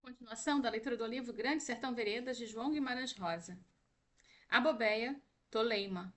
Continuação da leitura do livro Grande Sertão Veredas, de João Guimarães Rosa. A bobeia, Toleima.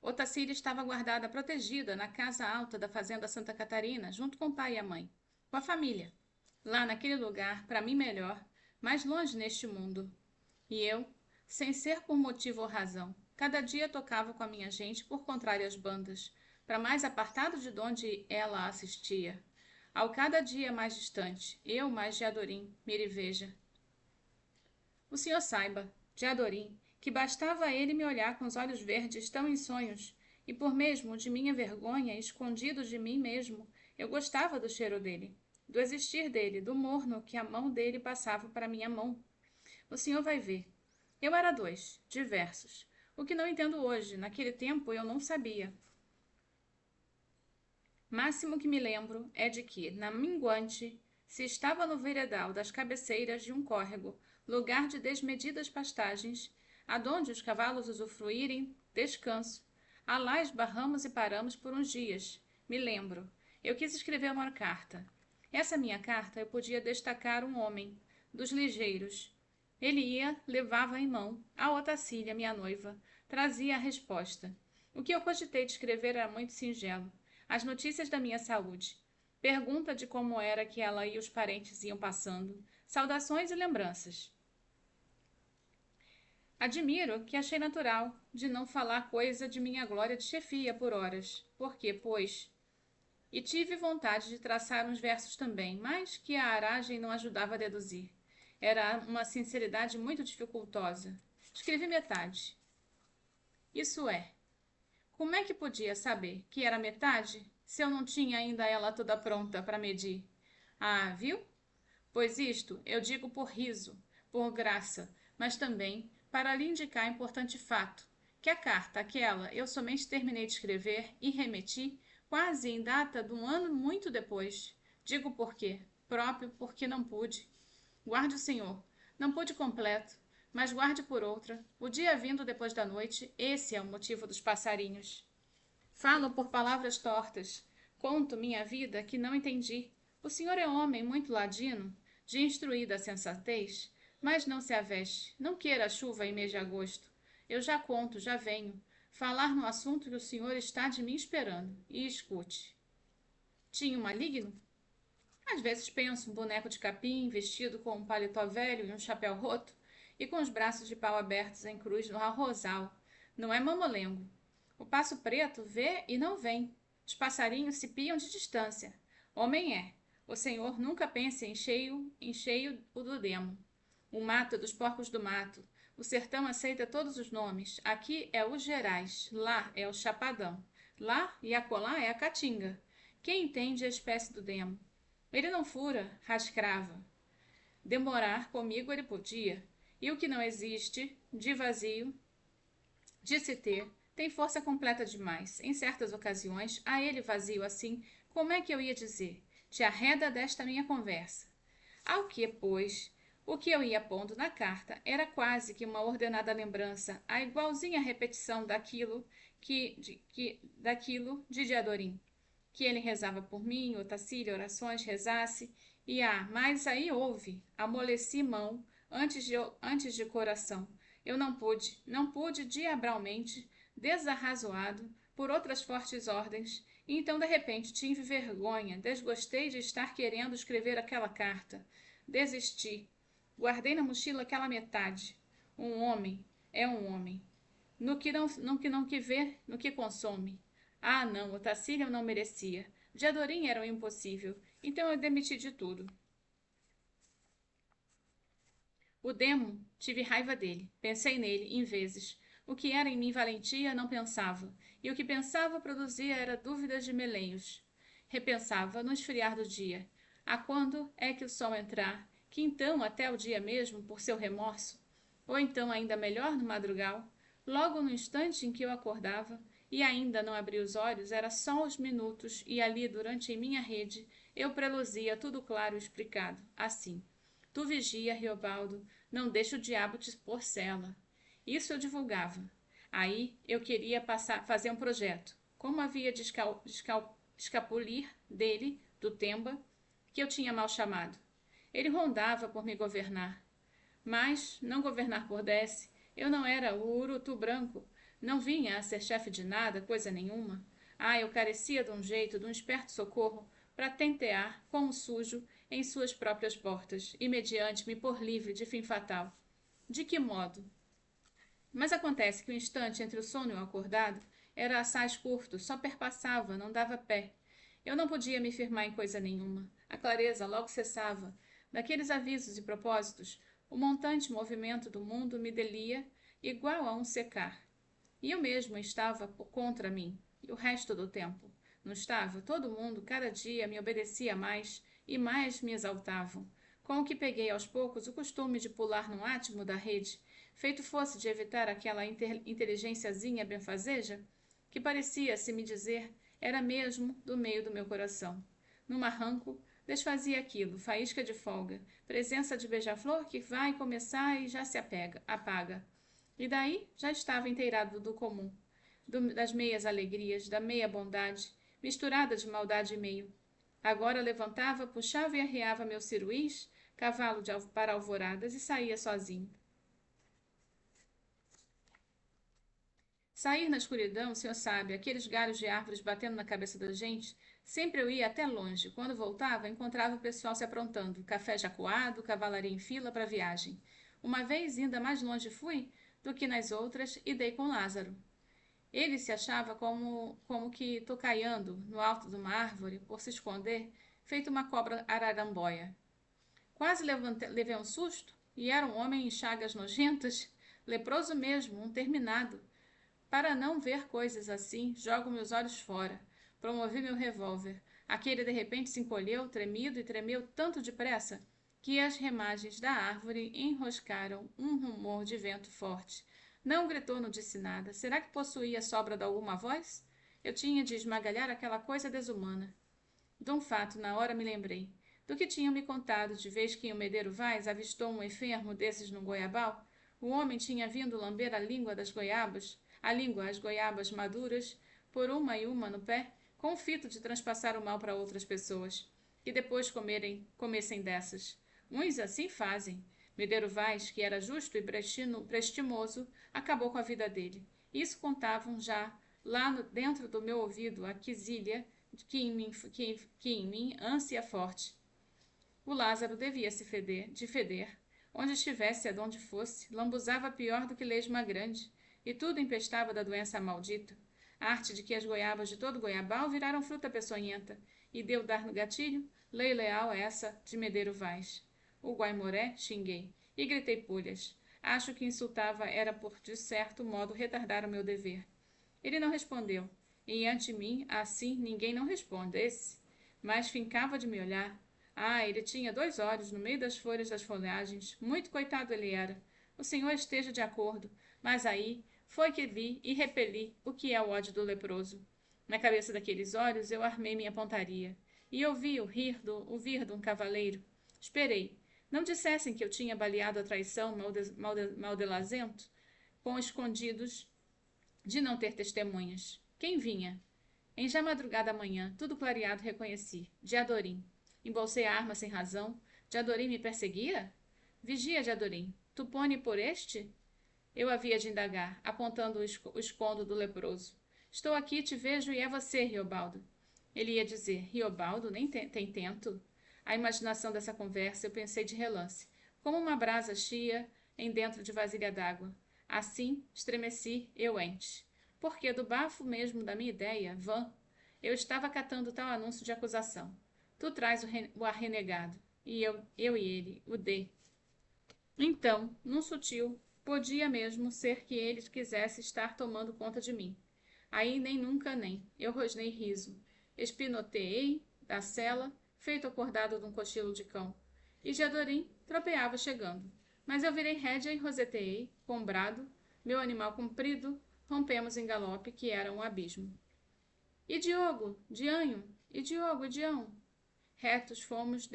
Otacília estava guardada protegida na casa alta da fazenda Santa Catarina, junto com o pai e a mãe, com a família. Lá naquele lugar, para mim melhor, mais longe neste mundo. E eu, sem ser por motivo ou razão, cada dia tocava com a minha gente por contrárias bandas, para mais apartado de onde ela assistia. Ao cada dia mais distante, eu mais de Adorim, Miriveja. O senhor saiba, de Adorim, que bastava a ele me olhar com os olhos verdes tão em sonhos, e por mesmo de minha vergonha, escondido de mim mesmo, eu gostava do cheiro dele, do existir dele, do morno que a mão dele passava para minha mão. O senhor vai ver. Eu era dois, diversos. O que não entendo hoje, naquele tempo eu não sabia. Máximo que me lembro é de que, na minguante, se estava no veredal das cabeceiras de um córrego, lugar de desmedidas pastagens, adonde os cavalos usufruírem descanso, alá esbarramos e paramos por uns dias. Me lembro. Eu quis escrever uma carta. Essa minha carta eu podia destacar um homem, dos ligeiros. Ele ia, levava em mão, a Otacília, minha noiva, trazia a resposta. O que eu cogitei de escrever era muito singelo. As notícias da minha saúde. Pergunta de como era que ela e os parentes iam passando. Saudações e lembranças. Admiro que achei natural de não falar coisa de minha glória de chefia por horas. Porque, pois... E tive vontade de traçar uns versos também, mas que a aragem não ajudava a deduzir. Era uma sinceridade muito dificultosa. Escrevi metade. Isso é, como é que podia saber que era metade se eu não tinha ainda ela toda pronta para medir? Ah, viu? Pois isto eu digo por riso, por graça, mas também para lhe indicar importante fato, que a carta aquela eu somente terminei de escrever e remeti quase em data de um ano muito depois. Digo por quê? Próprio porque não pude. Guarde o senhor. Não pude completo, mas guarde por outra. O dia vindo depois da noite, esse é o motivo dos passarinhos. Falo por palavras tortas. Conto minha vida que não entendi. O senhor é homem muito ladino, de instruída sensatez, mas não se aveste, não queira a chuva em mês de agosto. Eu já conto, já venho, falar no assunto que o senhor está de mim esperando, e escute. Tinha um maligno? Às vezes penso um boneco de capim, vestido com um paletó velho e um chapéu roto, e com os braços de pau abertos em cruz no arrozal. Não é mamolengo. O passo preto vê e não vem. Os passarinhos se piam de distância. Homem é. O senhor nunca pense em cheio o do demo. O mato é dos porcos do mato. O sertão aceita todos os nomes. Aqui é os Gerais, lá é o Chapadão. Lá e acolá é a Caatinga. Quem entende a espécie do demo? Ele não fura, rascrava. Demorar comigo ele podia. E o que não existe, de vazio, de se ter, tem força completa demais. Em certas ocasiões, a ele vazio assim, como é que eu ia dizer? Te arreda desta minha conversa. Ao que, pois, o que eu ia pondo na carta era quase que uma ordenada lembrança, a igualzinha repetição daquilo de Diadorim, que ele rezava por mim, Otacília, orações, rezasse, e mas aí houve, amoleci mão antes de coração. Eu não pude diabralmente, desarrazoado, por outras fortes ordens, e então de repente tive vergonha, desgostei de estar querendo escrever aquela carta. Desisti. Guardei na mochila aquela metade. Um homem é um homem. No que vê, no que consome. Ah, não, o Tassilo eu não merecia. De Adorim era um impossível, então eu demiti de tudo. O demo, tive raiva dele, pensei nele, em vezes. O que era em mim valentia, não pensava, e o que pensava produzia era dúvidas de meleios. Repensava no esfriar do dia. A quando é que o sol entrar? Que então até o dia mesmo, por seu remorso? Ou então ainda melhor no madrugal? Logo no instante em que eu acordava, e ainda não abri os olhos, era só os minutos, e ali, durante em minha rede, eu preluzia tudo claro e explicado, assim. Tu vigia, Riobaldo, não deixa o diabo te porcela. Isso eu divulgava. Aí eu queria fazer um projeto. Como havia de escapulir dele, do Temba, que eu tinha mal chamado. Ele rondava por me governar. Mas, não governar por desce, eu não era o urutu branco. Não vinha a ser chefe de nada, coisa nenhuma. Ah, eu carecia de um jeito, de um esperto socorro, para tentear, como sujo, em suas próprias portas, e mediante me pôr livre de fim fatal. De que modo? Mas acontece que o instante entre o sono e o acordado era assaz curto, só perpassava, não dava pé. Eu não podia me firmar em coisa nenhuma. A clareza logo cessava. Daqueles avisos e propósitos, o montante movimento do mundo me delia, igual a um secar. E eu mesmo estava contra mim, e o resto do tempo. Não estava? Todo mundo, cada dia, me obedecia mais, e mais me exaltavam. Com o que peguei aos poucos o costume de pular no átimo da rede, feito fosse de evitar aquela inteligênciazinha benfazeja, que parecia, se me dizer, era mesmo do meio do meu coração. Num arranco, desfazia aquilo, faísca de folga, presença de beija-flor que vai começar e já se apaga. E daí já estava inteirado do comum, das meias alegrias, da meia bondade, misturada de maldade e meio. Agora levantava, puxava e arreava meu ciruís, cavalo para alvoradas, e saía sozinho. Sair na escuridão, o senhor sabe, aqueles galhos de árvores batendo na cabeça da gente, sempre eu ia até longe. Quando voltava, encontrava o pessoal se aprontando, café já coado, cavalaria em fila para a viagem. Uma vez, ainda mais longe fui do que nas outras, e dei com Lázaro. Ele se achava como que tocaiando no alto de uma árvore, por se esconder, feito uma cobra araramboia. Quase levei um susto, e era um homem em chagas nojentas, leproso mesmo, um terminado. Para não ver coisas assim, jogo meus olhos fora. Promovi meu revólver. Aquele de repente se encolheu, tremido, e tremeu tanto depressa que as remagens da árvore enroscaram um rumor de vento forte. Não gritou, não disse nada. Será que possuía sobra de alguma voz? Eu tinha de esmagalhar aquela coisa desumana. De um fato, na hora me lembrei. Do que tinham me contado de vez que em o Medeiro Vaz avistou um enfermo desses no goiabal? O homem tinha vindo lamber a língua das goiabas, as goiabas maduras, por uma e uma no pé, com o fito de transpassar o mal para outras pessoas, que depois comessem dessas. Uns assim fazem. Medeiro Vaz, que era justo e prestimoso, acabou com a vida dele. Isso contavam já lá dentro do meu ouvido a quisília que em mim ânsia forte. O Lázaro devia de feder. Onde estivesse, adonde fosse, lambuzava pior do que lesma grande, e tudo empestava da doença maldita. A arte de que as goiabas de todo Goiabal viraram fruta peçonhenta, e deu dar no gatilho, lei leal essa de Medeiro Vaz. O Guaimoré xinguei, e gritei pulhas. Acho que insultava era por, de certo modo, retardar o meu dever. Ele não respondeu, e ante mim, assim, ninguém não responde, mas fincava de me olhar. Ah, ele tinha 2 olhos no meio das folhas das folhagens, muito coitado ele era. O senhor esteja de acordo, mas aí foi que vi e repeli o que é o ódio do leproso. Na cabeça daqueles olhos eu armei minha pontaria, e ouvi o vir de um cavaleiro. Esperei. Não dissessem que eu tinha baleado a traição maldelazento, com escondidos de não ter testemunhas. Quem vinha? Em já madrugada amanhã, tudo clareado, reconheci. Diadorim. Embolsei a arma sem razão. Diadorim me perseguia? Vigia, Diadorim. Tu pone por este? Eu havia de indagar, apontando o escondo do leproso. Estou aqui, te vejo e é você, Riobaldo. Ele ia dizer, Riobaldo nem tem tento. A imaginação dessa conversa eu pensei de relance, como uma brasa chia em dentro de vasilha d'água. Assim, estremeci, eu ente. Porque do bafo mesmo da minha ideia, vã, eu estava catando tal anúncio de acusação. Tu traz o renegado, e eu e ele, o D. Então, num sutil, podia mesmo ser que ele quisesse estar tomando conta de mim. Aí nem nunca nem. Eu rosnei riso. Espinoteei da cela, feito acordado de um cochilo de cão. E Diadorim tropeava chegando. Mas eu virei rédea e roseteei, com brado, meu animal comprido, rompemos em galope, que era um abismo. E Diogo, Dianho, e Diogo, Dião. Retos fomos,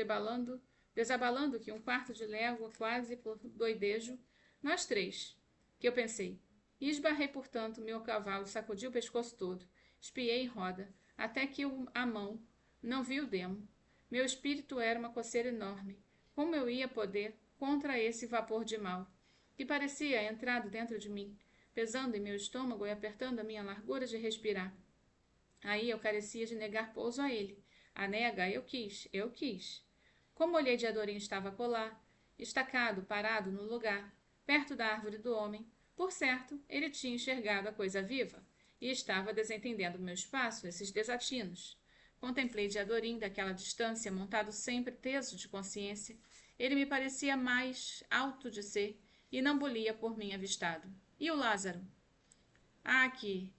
desabalando que um quarto de légua, quase por doidejo, nós três, que eu pensei. E esbarrei, portanto, meu cavalo sacudiu o pescoço todo. Espiei em roda, até que a mão não vi o demo. Meu espírito era uma coceira enorme, Como eu ia poder contra esse vapor de mal, que parecia entrado dentro de mim, pesando em meu estômago e apertando a minha largura de respirar? Aí eu carecia de negar pouso a ele. A nega eu quis. Como olhei de Adorim estava colar, estacado, parado no lugar, perto da árvore do homem. Por certo, ele tinha enxergado a coisa viva e estava desentendendo o meu espaço, esses desatinos. Contemplei de Adorim daquela distância, montado sempre teso de consciência. Ele me parecia mais alto de ser e não bulia por mim avistado. E o Lázaro? Ah, que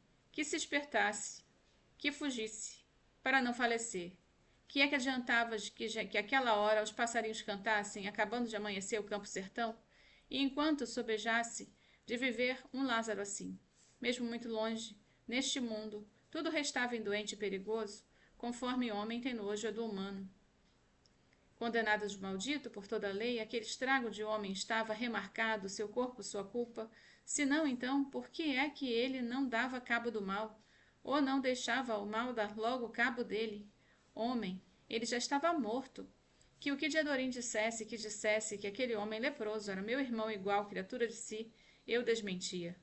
se espertasse, que fugisse, para não falecer. Que é que adiantava de que aquela hora os passarinhos cantassem, acabando de amanhecer o campo sertão, e enquanto sobejasse de viver um Lázaro assim, mesmo muito longe, neste mundo, tudo restava indoente e perigoso, conforme homem tem nojo do humano. Condenado de maldito por toda a lei, aquele estrago de homem estava remarcado, seu corpo sua culpa, senão então, por que é que ele não dava cabo do mal, ou não deixava o mal dar logo cabo dele? Homem, ele já estava morto. Que o que de Adorim dissesse que aquele homem leproso era meu irmão igual, criatura de si, eu desmentia.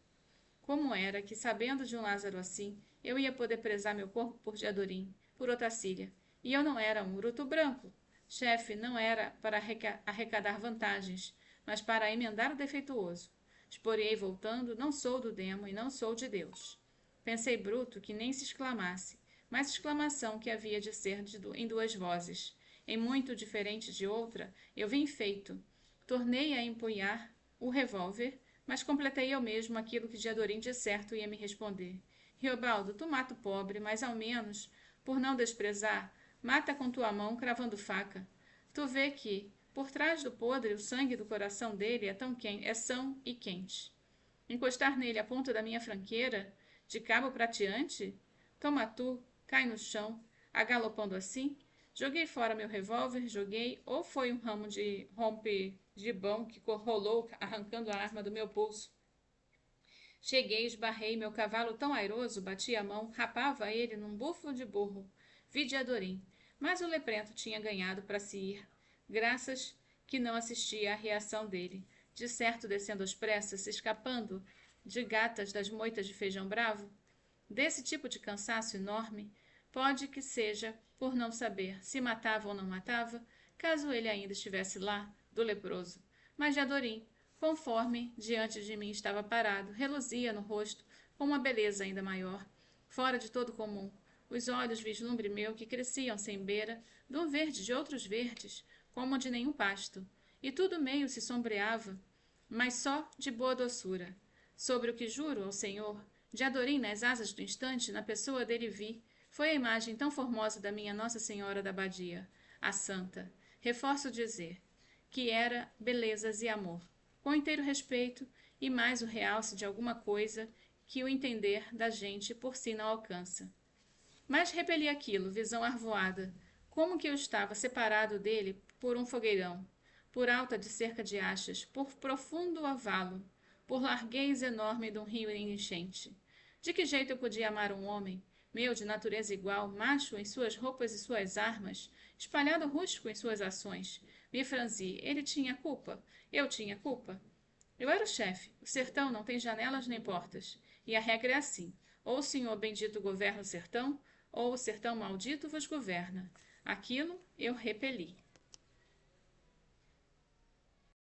Como era que, sabendo de um Lázaro assim, eu ia poder prezar meu corpo por Diadorim, por Otacília, e eu não era um urutu branco. Chefe, não era para arrecadar vantagens, mas para emendar o defeituoso. Esporei voltando, não sou do demo e não sou de Deus. Pensei bruto que nem se exclamasse, mas exclamação que havia de ser em duas vozes. Em muito diferente de outra, eu vim feito. Tornei a empunhar o revólver, mas completei eu mesmo aquilo que Diadorim de certo ia me responder. Riobaldo, tu mata o pobre, mas ao menos, por não desprezar, mata com tua mão cravando faca. Tu vê que, por trás do podre, o sangue do coração dele é são e quente. Encostar nele a ponta da minha franqueira, de cabo prateante? Toma tu, cai no chão, agalopando assim. Joguei fora meu revólver, ou foi um ramo de rompegibão que rolou arrancando a arma do meu pulso. Cheguei, esbarrei, meu cavalo tão airoso, batia a mão, rapava ele num bufo de burro. Vi de Adorim, mas o leprento tinha ganhado para se ir, graças que não assistia à reação dele, de certo descendo às pressas, escapando de gatas das moitas de feijão bravo. Desse tipo de cansaço enorme, pode que seja por não saber se matava ou não matava, caso ele ainda estivesse lá, do leproso. Mas de Adorim, conforme diante de mim estava parado, reluzia no rosto com uma beleza ainda maior, fora de todo comum. Os olhos, vislumbre meu, que cresciam sem beira, de um verde de outros verdes, como de nenhum pasto, e tudo meio se sombreava, mas só de boa doçura. Sobre o que juro ao Senhor, de Adorim nas asas do instante, na pessoa dele vi, foi a imagem tão formosa da minha Nossa Senhora da Badia, a Santa. Reforço dizer que era belezas e amor, com inteiro respeito e mais o realce de alguma coisa que o entender da gente por si não alcança. Mas repeli aquilo, visão arvoada, como que eu estava separado dele por um fogueirão, por alta de cerca de achas, por profundo ovalo, por larguez enorme de um rio em enchente. De que jeito eu podia amar um homem, meu de natureza igual, macho em suas roupas e suas armas, espalhado rústico em suas ações? Me franzi, ele tinha culpa, eu tinha culpa. Eu era o chefe, o sertão não tem janelas nem portas, e a regra é assim, ou o senhor bendito governa o sertão, ou o sertão maldito vos governa. Aquilo eu repeli.